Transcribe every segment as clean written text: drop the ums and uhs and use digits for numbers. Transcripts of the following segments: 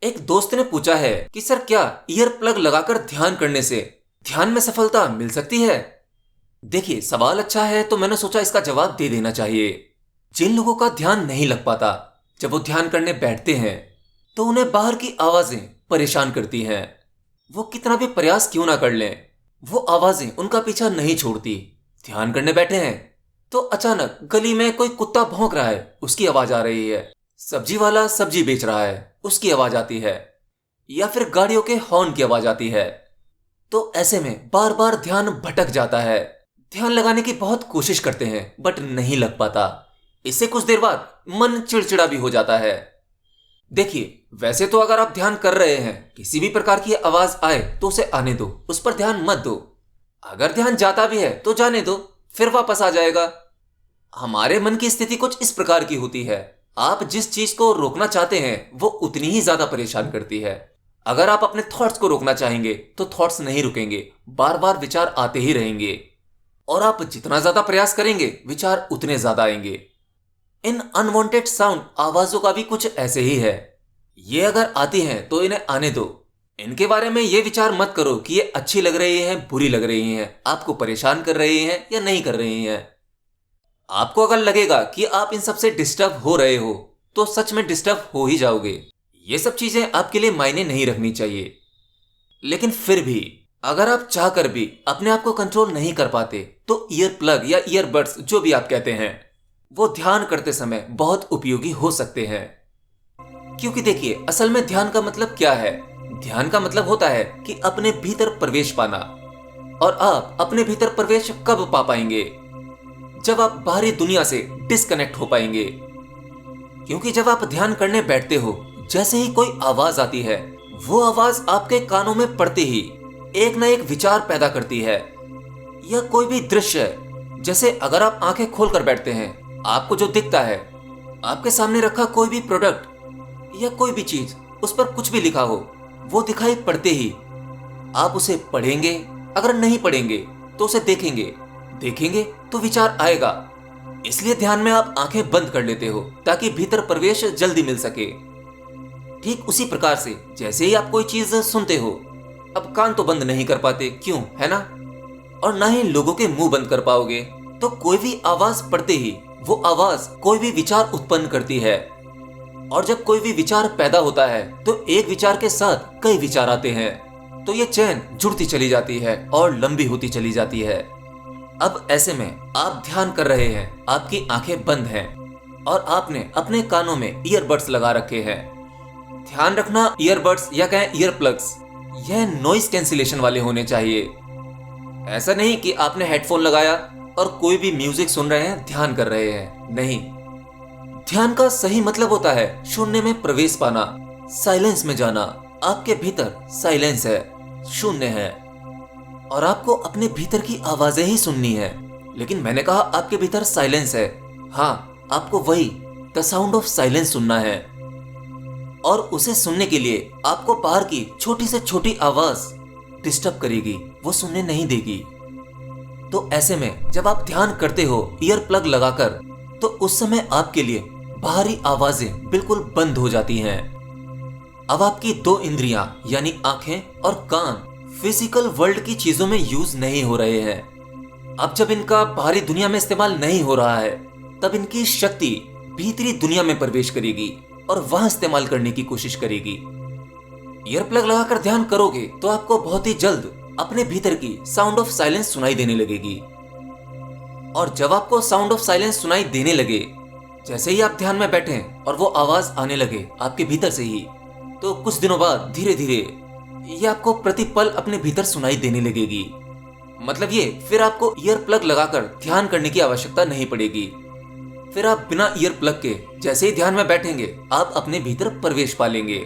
एक दोस्त ने पूछा है कि सर क्या ईयर प्लग लगाकर ध्यान करने से ध्यान में सफलता मिल सकती है। देखिए सवाल अच्छा है तो मैंने सोचा इसका जवाब दे देना चाहिए। जिन लोगों का ध्यान नहीं लग पाता जब वो ध्यान करने बैठते हैं तो उन्हें बाहर की आवाजें परेशान करती हैं। वो कितना भी प्रयास क्यों ना कर लें वो आवाजें उनका पीछा नहीं छोड़ती। ध्यान करने बैठे हैं तो अचानक गली में कोई कुत्ता भौंक रहा है उसकी आवाज आ रही है, सब्जी वाला सब्जी बेच रहा है उसकी आवाज आती है, या फिर गाड़ियों के हॉर्न की आवाज आती है। तो ऐसे में बार बार ध्यान भटक जाता है। ध्यान लगाने की बहुत कोशिश करते हैं बट नहीं लग पाता। इससे कुछ देर बाद मन चिड़चिड़ा भी हो जाता है। देखिए वैसे तो अगर आप ध्यान कर रहे हैं किसी भी प्रकार की आवाज आए तो उसे आने दो, उस पर ध्यान मत दो। अगर ध्यान जाता भी है तो जाने दो, फिर वापस आ जाएगा। हमारे मन की स्थिति कुछ इस प्रकार की होती है, आप जिस चीज को रोकना चाहते हैं वो उतनी ही ज्यादा परेशान करती है। अगर आप अपने थॉट्स को रोकना चाहेंगे तो थॉट्स नहीं रुकेंगे, बार बार विचार आते ही रहेंगे और आप जितना ज्यादा प्रयास करेंगे विचार उतने ज्यादा आएंगे। इन अनवांटेड साउंड आवाजों का भी कुछ ऐसे ही है। ये अगर आती हैं तो इन्हें आने दो। इनके बारे में ये विचार मत करो कि ये अच्छी लग रही हैं, बुरी लग रही हैं, आपको परेशान कर रही हैं या नहीं कर रही हैं। आपको अगर लगेगा कि आप इन सब से डिस्टर्ब हो रहे हो तो सच में डिस्टर्ब हो ही जाओगे। ये सब चीजें आपके लिए मायने नहीं रखनी चाहिए। लेकिन फिर भी अगर आप चाहकर भी अपने आप को कंट्रोल नहीं कर पाते तो ईयर प्लग या ईयरबड्स जो भी आप कहते हैं वो ध्यान करते समय बहुत उपयोगी हो सकते हैं। क्योंकि देखिए असल में ध्यान का मतलब क्या है। ध्यान का मतलब होता है कि अपने भीतर प्रवेश पाना। और आप अपने भीतर प्रवेश कब पा पाएंगे? जब आप बाहरी दुनिया से डिस्कनेक्ट हो पाएंगे। क्योंकि जब आप ध्यान करने बैठते हो जैसे ही कोई आवाज आती है वो आवाज आपके कानों में पड़ते ही एक ना एक विचार पैदा करती है। या कोई भी दृश्य, जैसे अगर आप आंखें खोलकर बैठते हैं आपको जो दिखता है, आपके सामने रखा कोई भी प्रोडक्ट या कोई भी चीज, उस पर कुछ भी लिखा हो, वो दिखाई पड़ते ही आप उसे पढ़ेंगे। अगर नहीं पढ़ेंगे तो उसे देखेंगे, देखेंगे तो विचार आएगा। इसलिए ध्यान में आप आंखें बंद कर लेते हो ताकि भीतर प्रवेश जल्दी मिल सके। ठीक उसी प्रकार से जैसे ही आप कोई चीज सुनते हो, अब कान तो बंद नहीं कर पाते, क्यों, है ना? और ना ही लोगों के मुंह बंद कर पाओगे। तो कोई भी आवाज पड़ते ही वो आवाज कोई भी विचार उत्पन्न करती है। और जब कोई भी विचार पैदा होता है तो एक विचार के साथ कई विचार आते हैं। तो ये चेन जुड़ती चली जाती है और लंबी होती चली जाती है। अब ऐसे में आप ध्यान कर रहे हैं, आपकी आंखें बंद हैं और आपने अपने कानों में ईयरबड्स लगा रखे हैं। ध्यान रखना ईयरबड्स या कहें ईयर प्लग्स, यह नॉइस कैंसिलेशन वाले होने चाहिए। ऐसा नहीं कि आपने हेडफोन लगाया और कोई भी म्यूजिक सुन रहे हैं, ध्यान कर रहे हैं। नहीं, ध्यान का सही मतलब होता है शून्य में प्रवेश पाना, साइलेंस में जाना। आपके भीतर साइलेंस है, शून्य है और आपको अपने भीतर की आवाजें ही सुननी है। लेकिन मैंने कहा आपके भीतर साइलेंस है। हाँ, आपको वही द साउंड ऑफ साइलेंस सुनना है। और उसे सुनने के लिए आपको बाहर की छोटी से छोटी आवाज डिस्टर्ब करेगी, वो सुनने नहीं देगी। तो ऐसे में जब आप ध्यान करते हो ईयर प्लग लगाकर, तो उस समय आपके लिए बाहरी आवाजें बिल्कुल बंद हो जाती हैं। अब आपकी दो इंद्रियां यानी आंखें और कान फिजिकल वर्ल्ड की चीजों में यूज नहीं हो रहे हैं। अब जब इनका बाहरी दुनिया में इस्तेमाल नहीं हो रहा है तब इनकी शक्ति भीतरी दुनिया में प्रवेश करेगी और वहां इस्तेमाल करने की कोशिश करेगी। ईयर प्लग लगाकर ध्यान करोगे तो आपको बहुत ही जल्द अपने भीतर की साउंड ऑफ साइलेंस सुनाई देने लगेगी। और जब आपको साउंड ऑफ साइलेंस सुनाई देने लगे, जैसे ही आप ध्यान में बैठें और वो आवाज आने लगे आपके भीतर से ही, तो कुछ दिनों बाद धीरे धीरे ये आपको प्रतिपल अपने भीतर सुनाई देने लगेगी। मतलब ये फिर आपको ईयर प्लग लगाकर ध्यान करने की आवश्यकता नहीं पड़ेगी। फिर आप बिना ईयर प्लग के जैसे ही ध्यान में बैठेंगे आप अपने भीतर प्रवेश पा लेंगे।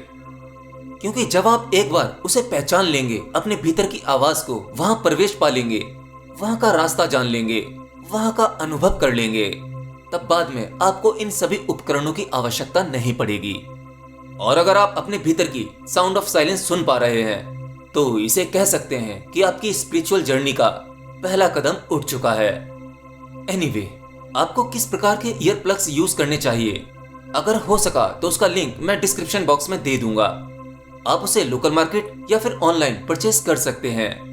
क्योंकि जब आप एक बार उसे पहचान लेंगे, अपने भीतर की आवाज को, वहां प्रवेश पा लेंगे, वहां का रास्ता जान लेंगे, वहां का अनुभव कर लेंगे, तब बाद में आपको इन सभी उपकरणों की आवश्यकता नहीं पड़ेगी। और अगर आप अपने भीतर की साउंड ऑफ साइलेंस सुन पा रहे हैं तो इसे कह सकते हैं कि आपकी स्पिरिचुअल जर्नी का पहला कदम उठ चुका है। एनीवे, आपको किस प्रकार के ईयर प्लग्स यूज करने चाहिए, अगर हो सका तो उसका लिंक मैं डिस्क्रिप्शन बॉक्स में दे दूंगा। आप उसे लोकल मार्केट या फिर ऑनलाइन परचेस कर सकते हैं।